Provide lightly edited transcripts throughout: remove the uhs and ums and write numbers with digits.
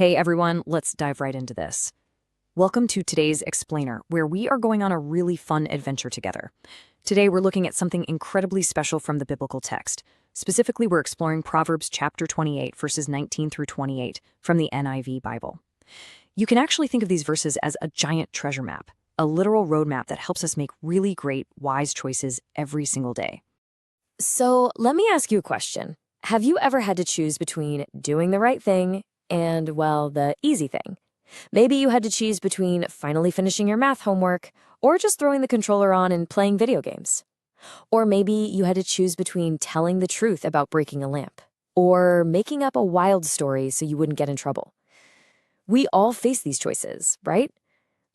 Hey everyone, let's dive right into this. Welcome to today's Explainer, where we are going on a really fun adventure together. Today we're looking at something incredibly special from the biblical text. Specifically, we're exploring Proverbs chapter 28, verses 19 through 28 from the NIV Bible. You can actually think of these verses as a giant treasure map, a literal roadmap that helps us make really great, wise choices every single day. So let me ask you a question. Have you ever had to choose between doing the right thing and, well, the easy thing? Maybe you had to choose between finally finishing your math homework or just throwing the controller on and playing video games. Or maybe you had to choose between telling the truth about breaking a lamp or making up a wild story so you wouldn't get in trouble. We all face these choices, right?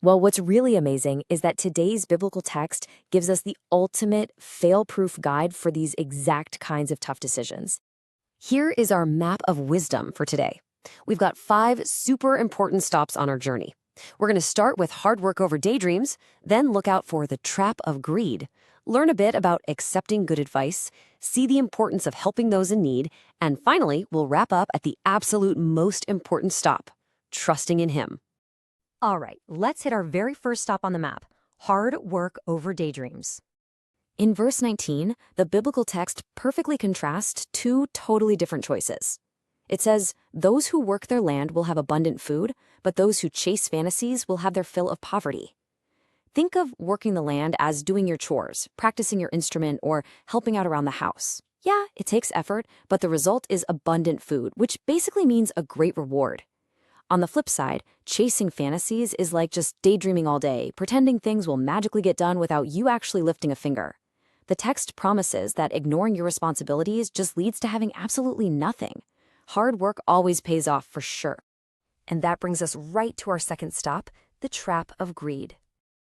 Well, what's really amazing is that today's biblical text gives us the ultimate fail-proof guide for these exact kinds of tough decisions. Here is our map of wisdom for today. We've got 5 super important stops on our journey. We're going to start with hard work over daydreams, then look out for the trap of greed, learn a bit about accepting good advice, see the importance of helping those in need, and finally, we'll wrap up at the absolute most important stop, trusting in Him. All right, let's hit our very first stop on the map, hard work over daydreams. In verse 19, the biblical text perfectly contrasts 2 totally different choices. It says, "Those who work their land will have abundant food, but those who chase fantasies will have their fill of poverty." Think of working the land as doing your chores, practicing your instrument, or helping out around the house. Yeah, it takes effort, but the result is abundant food, which basically means a great reward. On the flip side, chasing fantasies is like just daydreaming all day, pretending things will magically get done without you actually lifting a finger. The text promises that ignoring your responsibilities just leads to having absolutely nothing. Hard work always pays off for sure. And that brings us right to our second stop, the trap of greed.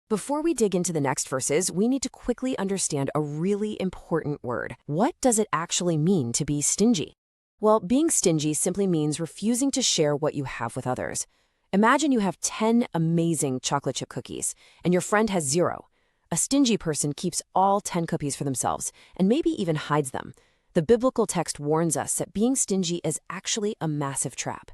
Before we dig into the next verses, we need to quickly understand a really important word. What does it actually mean to be stingy? Well, being stingy simply means refusing to share what you have with others. Imagine you have 10 amazing chocolate chip cookies, and your friend has 0. A stingy person keeps all 10 cookies for themselves, and maybe even hides them. The biblical text warns us that being stingy is actually a massive trap.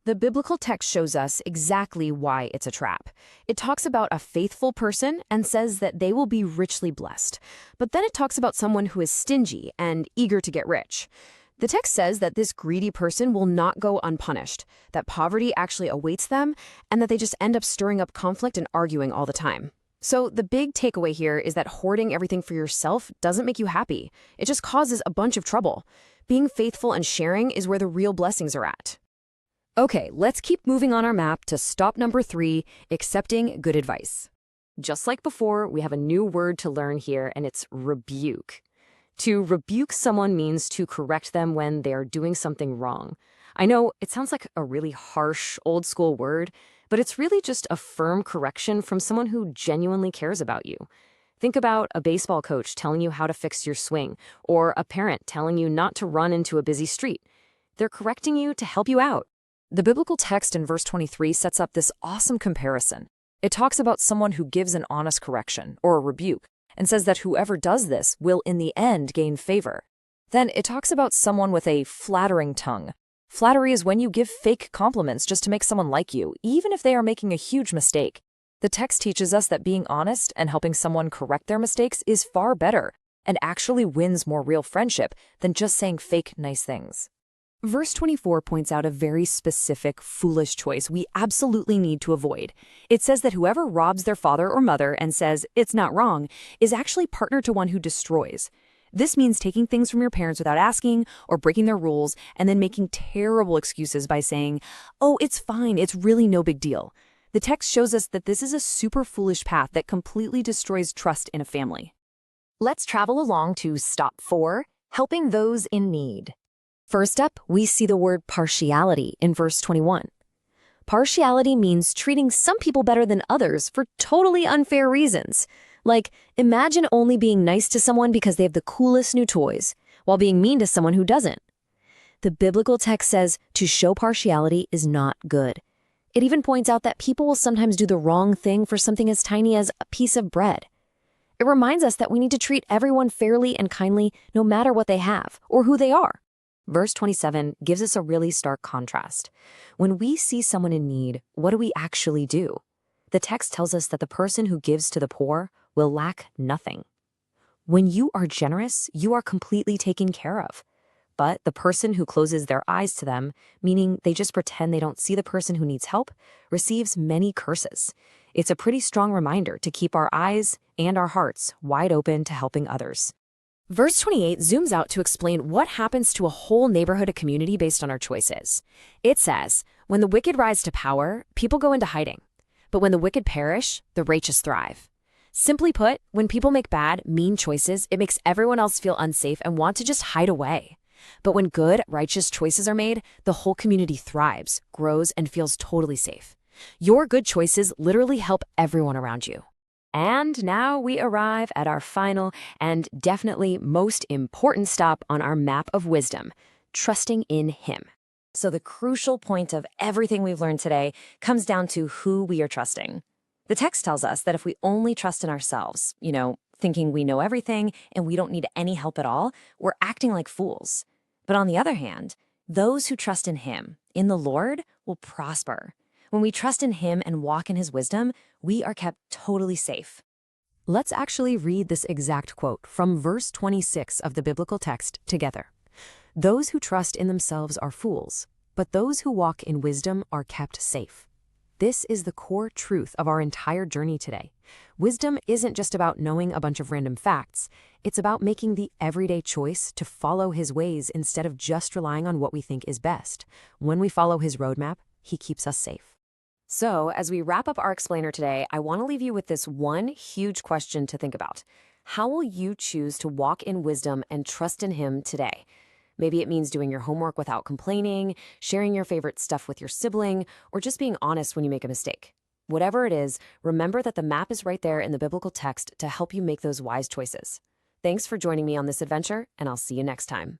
The biblical text shows us exactly why it's a trap. It talks about a faithful person and says that they will be richly blessed. But then it talks about someone who is stingy and eager to get rich. The text says that this greedy person will not go unpunished, that poverty actually awaits them, and that they just end up stirring up conflict and arguing all the time. So the big takeaway here is that hoarding everything for yourself doesn't make you happy. It just causes a bunch of trouble. Being faithful and sharing is where the real blessings are at. Okay, let's keep moving on our map to stop number 3, accepting good advice. Just like before, we have a new word to learn here, and it's rebuke. To rebuke someone means to correct them when they are doing something wrong. I know it sounds like a really harsh, old-school word, but it's really just a firm correction from someone who genuinely cares about you. Think about a baseball coach telling you how to fix your swing, or a parent telling you not to run into a busy street. They're correcting you to help you out. The biblical text in verse 23 sets up this awesome comparison. It talks about someone who gives an honest correction, or a rebuke, and says that whoever does this will in the end gain favor. Then it talks about someone with a flattering tongue. Flattery is when you give fake compliments just to make someone like you, even if they are making a huge mistake. The text teaches us that being honest and helping someone correct their mistakes is far better and actually wins more real friendship than just saying fake nice things. Verse 24 points out a very specific, foolish choice we absolutely need to avoid. It says that whoever robs their father or mother and says, "It's not wrong," is actually partner to one who destroys. This means taking things from your parents without asking or breaking their rules and then making terrible excuses by saying, "Oh, it's fine, it's really no big deal." The text shows us that this is a super foolish path that completely destroys trust in a family. Let's travel along to stop 4, helping those in need. First up, we see the word partiality in verse 21. Partiality means treating some people better than others for totally unfair reasons. Like, imagine only being nice to someone because they have the coolest new toys, while being mean to someone who doesn't. The biblical text says to show partiality is not good. It even points out that people will sometimes do the wrong thing for something as tiny as a piece of bread. It reminds us that we need to treat everyone fairly and kindly no matter what they have or who they are. Verse 27 gives us a really stark contrast. When we see someone in need, what do we actually do? The text tells us that the person who gives to the poor will lack nothing. When you are generous, you are completely taken care of. But the person who closes their eyes to them, meaning they just pretend they don't see the person who needs help, receives many curses. It's a pretty strong reminder to keep our eyes and our hearts wide open to helping others. Verse 28 zooms out to explain what happens to a whole neighborhood or community based on our choices. It says, when the wicked rise to power, people go into hiding. But when the wicked perish, the righteous thrive. Simply put, when people make bad, mean choices, it makes everyone else feel unsafe and want to just hide away. But when good, righteous choices are made, the whole community thrives, grows, and feels totally safe. Your good choices literally help everyone around you. And now we arrive at our final and definitely most important stop on our map of wisdom, trusting in Him. So the crucial point of everything we've learned today comes down to who we are trusting. The text tells us that if we only trust in ourselves, thinking we know everything and we don't need any help at all, we're acting like fools. But on the other hand, those who trust in Him, in the Lord, will prosper. When we trust in Him and walk in His wisdom, we are kept totally safe. Let's actually read this exact quote from verse 26 of the biblical text together. Those who trust in themselves are fools, but those who walk in wisdom are kept safe. This is the core truth of our entire journey today. Wisdom isn't just about knowing a bunch of random facts. It's about making the everyday choice to follow His ways instead of just relying on what we think is best. When we follow His roadmap, He keeps us safe. So, as we wrap up our explainer today, I want to leave you with this one huge question to think about. How will you choose to walk in wisdom and trust in Him today? Maybe it means doing your homework without complaining, sharing your favorite stuff with your sibling, or just being honest when you make a mistake. Whatever it is, remember that the map is right there in the biblical text to help you make those wise choices. Thanks for joining me on this adventure, and I'll see you next time.